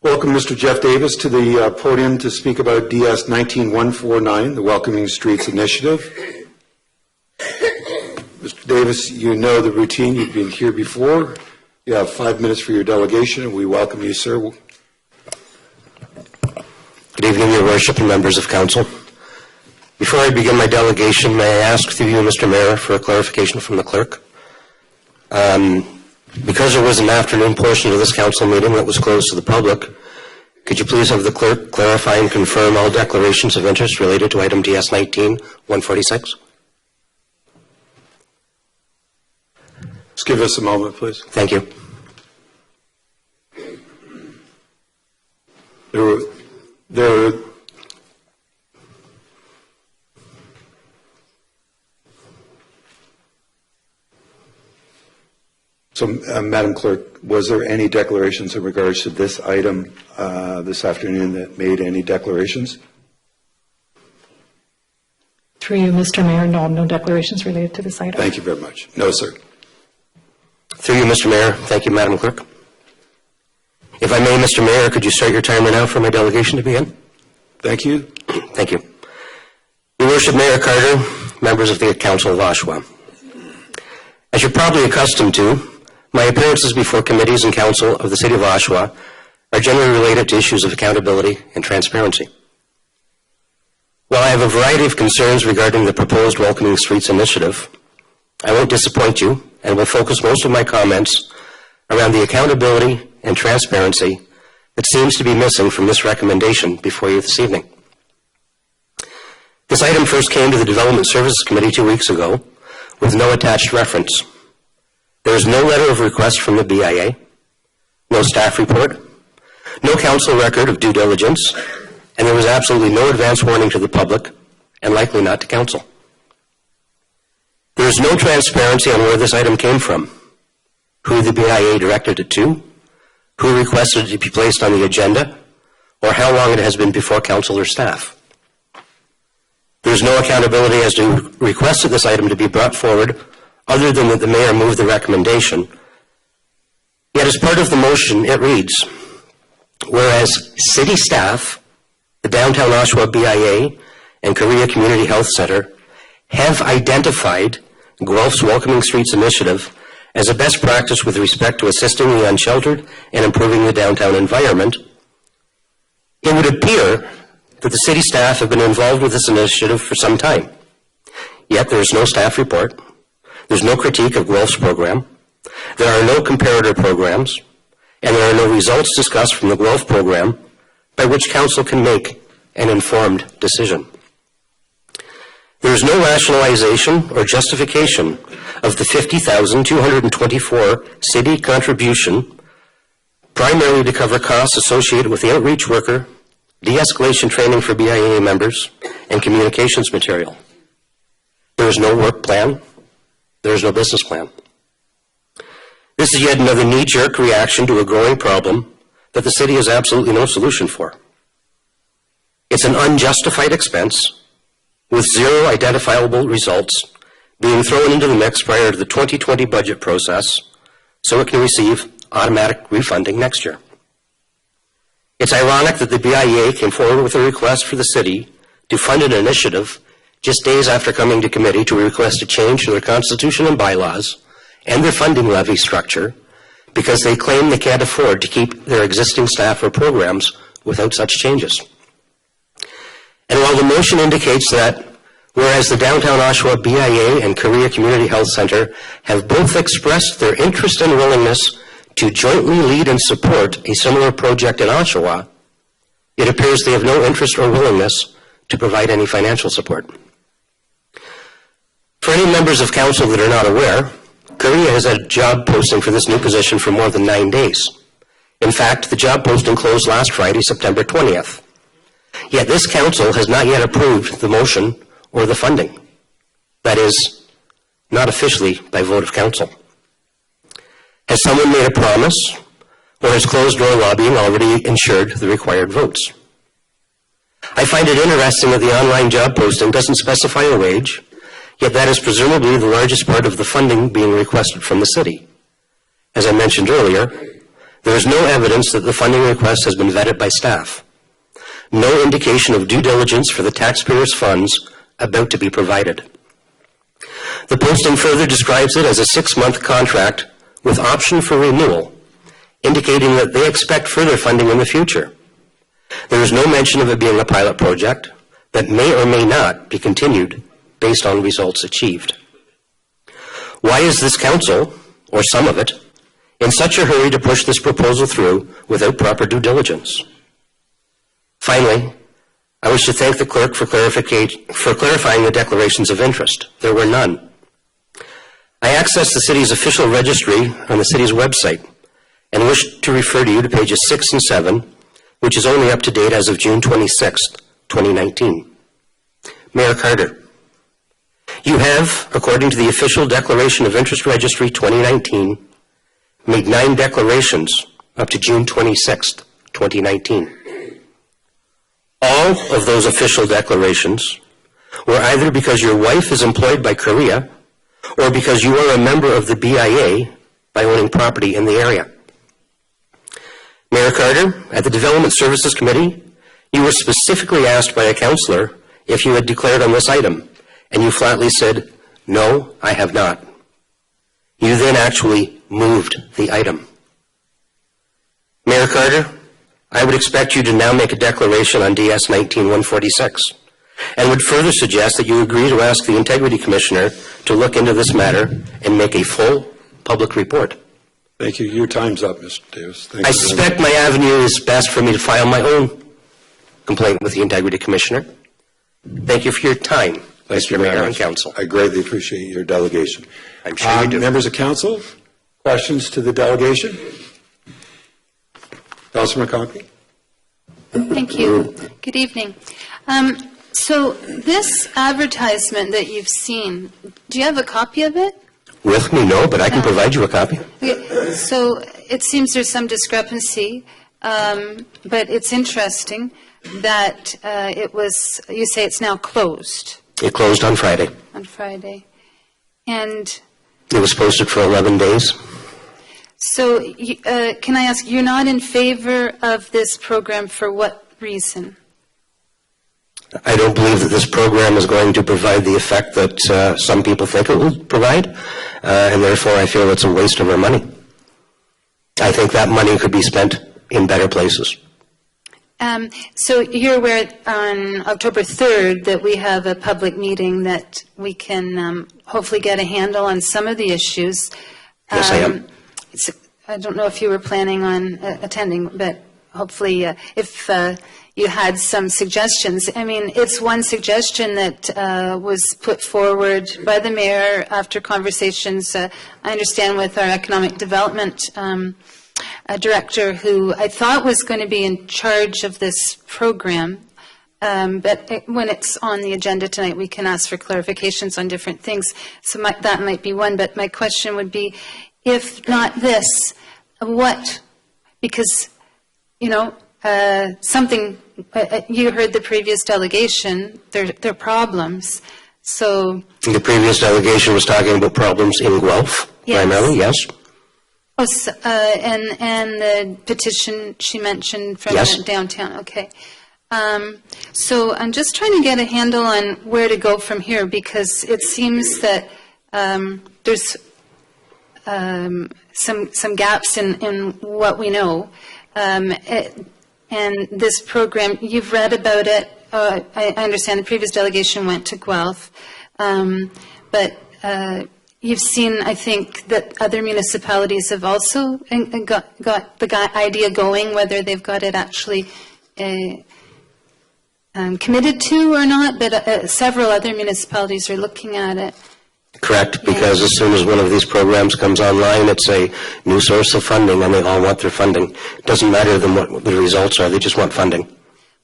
Welcome Mr. Jeff Davis to the podium to speak about DS 19149, the Welcoming Streets Initiative. Mr. Davis, you know the routine. You've been here before. You have 5 minutes for your delegation, and we welcome you, sir. Good evening, Your Worship and members of Council. Before I begin my delegation, may I ask through you, Mr. Mayor, for a clarification from the clerk? Because there was an afternoon portion of this council meeting that was closed to the public, could you please have the clerk clarify and confirm all declarations of interest related to item DS 19-146? Just give us a moment, please. Thank you. So, Madam Clerk, was there any declarations in regards to this item this afternoon that made any declarations? Through you, Mr. Mayor, no declarations related to this item. Thank you very much. No, sir. Through you, Mr. Mayor. Thank you, Madam Clerk. If I may, Mr. Mayor, could you start your timer now for my delegation to begin? Thank you. Thank you. Your Worship, Mayor Carter, members of the Council of Oshawa. As you're probably accustomed to, my appearances before committees and council of the City of Oshawa are generally related to issues of accountability and transparency. While I have a variety of concerns regarding the proposed Welcoming Streets initiative, I won't disappoint you and will focus most of my comments around the accountability and transparency that seems to be missing from this recommendation before you this evening. This item first came to the Development Services Committee 2 weeks ago with no attached reference. There is no letter of request from the BIA, no staff report, no council record of due diligence, and there was absolutely no advance warning to the public, and likely not to council. There is no transparency on where this item came from, who the BIA directed it to, who requested it to be placed on the agenda, or how long it has been before council or staff. There is no accountability as to who requested this item to be brought forward, other than that the mayor moved the recommendation. Yet as part of the motion, it reads, whereas city staff, the Downtown Oshawa BIA, and Korea Community Health Center have identified Guelph's Welcoming Streets initiative as a best practice with respect to assisting the unsheltered and improving the downtown environment, it would appear that the city staff have been involved with this initiative for some time. Yet there is no staff report. There's no critique of Guelph's program. There are no comparator programs, and there are no results discussed from the Guelph program by which council can make an informed decision. There is no rationalization or justification of the $50,224 city contribution, primarily to cover costs associated with the outreach worker, de-escalation training for BIA members, and communications material. There is no work plan. There is no business plan. This is yet another knee-jerk reaction to a growing problem that the city has absolutely no solution for. It's an unjustified expense with zero identifiable results being thrown into the mix prior to the 2020 budget process so it can receive automatic refunding next year. It's ironic that the BIA came forward with a request for the city to fund an initiative just days after coming to committee to request a change to their constitution and bylaws and their funding levy structure because they claim they can't afford to keep their existing staff or programs without such changes. And while the motion indicates that whereas the Downtown Oshawa BIA and Korea Community Health Center have both expressed their interest and willingness to jointly lead and support a similar project in Oshawa, it appears they have no interest or willingness to provide any financial support. For any members of council that are not aware, Korea has had a job posting for this new position for more than 9 days. In fact, the job posting closed last Friday, September 20th. Yet this council has not yet approved the motion or the funding. That is, not officially by vote of council. Has someone made a promise, or has closed-door lobbying already ensured the required votes? I find it interesting that the online job posting doesn't specify a wage, yet that is presumably the largest part of the funding being requested from the city. As I mentioned earlier, There is no evidence that the funding request has been vetted by staff. No indication of due diligence for the taxpayers' funds about to be provided. The posting further describes it as a 6-month contract with option for renewal, indicating that they expect further funding in the future. There is no mention of it being a pilot project that may or may not be continued based on results achieved. Why is this council, or some of it, in such a hurry to push this proposal through without proper due diligence? Finally, I wish to thank the clerk for clarifying the declarations of interest. There were none. I accessed the city's official registry on the city's website and wish to refer to you to pages 6 and 7, which is only up to date as of June 26th, 2019. Mayor Carter, you have, according to the official Declaration of Interest Registry 2019, made 9 declarations up to June 26th, 2019. All of those official declarations were either because your wife is employed by Korea or because you are a member of the BIA by owning property in the area. Mayor Carter, at the Development Services Committee, you were specifically asked by a councillor if you had declared on this item, and you flatly said, "No, I have not." You then actually moved the item. Mayor Carter, I would expect you to now make a declaration on DS 19-146, and would further suggest that you agree to ask the Integrity Commissioner to look into this matter and make a full public report. Thank you. Your time's up, Mr. Davis. Thank I you. suspect my avenue is best for me to file my own complaint with the Integrity Commissioner. Thank you for your time, Thank you Mr. very Mayor and much. Council. I greatly appreciate your delegation. I'm sure you do. Members of Council, questions to the delegation? Councilor McConkey? Thank you. Good evening. So this advertisement that you've seen, do you have a copy of it? With me, no, but I can provide you a copy. Okay, so it seems there's some discrepancy, but it's interesting that it was, you say it's now closed It closed on Friday. on Friday. And It was posted for 11 days. so can I ask, you're not in favor of this program for what reason? I don't believe that this program is going to provide the effect that some people think it will provide, and therefore I feel it's a waste of our money. I think that money could be spent in better places. So you're aware on October 3rd that we have a public meeting that we can hopefully get a handle on some of the issues. Yes, I am. I don't know if you were planning on attending, but hopefully if you had some suggestions. I mean, it's one suggestion that was put forward by the mayor after conversations, I understand, with our economic development director, who I thought was going to be in charge of this program. But when it's on the agenda tonight, we can ask for clarifications on different things. So that might be one. But my question would be, if not this, what? Because, you know, something, you heard the previous delegation, there are problems. So The previous delegation was talking about problems in Guelph, Yes. primarily, yes? oh, and the petition she mentioned from Yes. downtown, okay. So I'm just trying to get a handle on where to go from here, because it seems that there's some gaps in what we know. And this program, you've read about it. I understand the previous delegation went to Guelph. But you've seen, I think, that other municipalities have also got the idea going, whether they've got it actually committed to or not, but several other municipalities are looking at it. Correct, because as soon as one of these programs comes online, it's a new source of funding, and they all want their funding. It doesn't matter to them what the results are, they just want funding.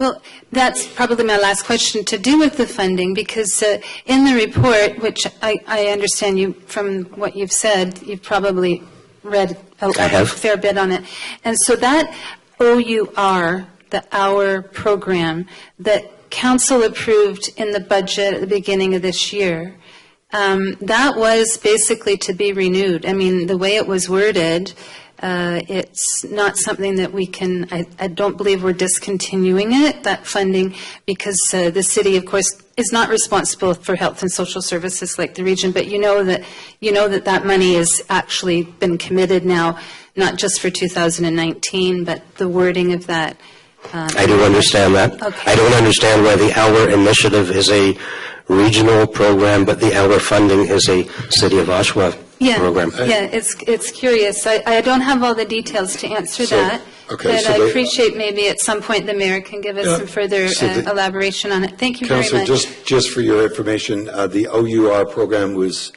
Well, that's probably my last question to do with the funding, because in the report, which I understand you, from what you've said, you've probably read a fair bit on it. And so that OUR, the hour program that council approved in the budget at the beginning of this year, that was basically to be renewed. I mean, the way it was worded, It's not something that we can, I don't believe we're discontinuing it, that funding, because the city, of course, is not responsible for health and social services like the region, but you know that money has actually been committed now, not just for 2019, but the wording of that. I do understand that. Okay. I don't understand why the Our Initiative is a regional program, but the Our funding is a City of Oshawa program. Yeah, it's curious. I don't have all the details to answer that, okay, but so I they- appreciate maybe at some point the mayor can give us some further elaboration on it. Thank you very Councillor, much. just for your information, the OUR program was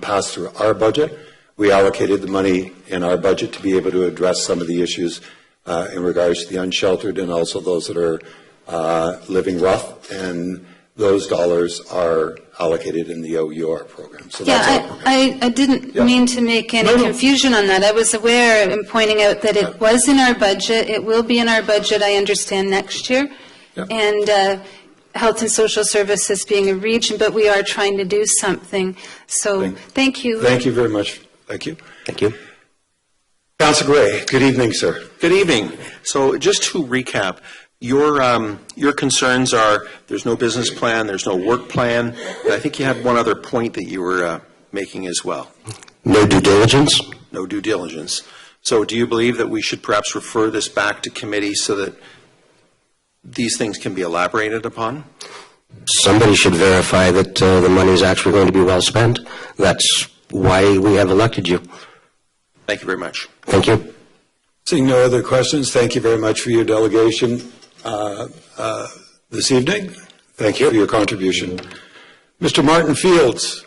passed through our budget. We allocated the money in our budget to be able to address some of the issues in regards to the unsheltered and also those that are living rough, and those dollars are allocated in the OUR program. So that's our program. I didn't mean to make any confusion on that. I was aware in pointing out that it was in our budget. It will be in our budget, I understand, next year. Yeah. And health and social services being a region, but we are trying to do something. So thank you. Thank you very much. Thank you. Thank you. Councillor Gray, good evening, sir. Good evening. So just to recap, your concerns are there's no business plan, there's no work plan, and I think you had one other point that you were making as well. No due diligence? No due diligence. So do you believe that we should perhaps refer this back to committee so that these things can be elaborated upon? Somebody should verify that the money is actually going to be well spent. That's why we have elected you. Thank you very much. Thank you. Seeing no other questions, thank you very much for your delegation this evening. Thank you for your contribution. Mr. Martin Fields.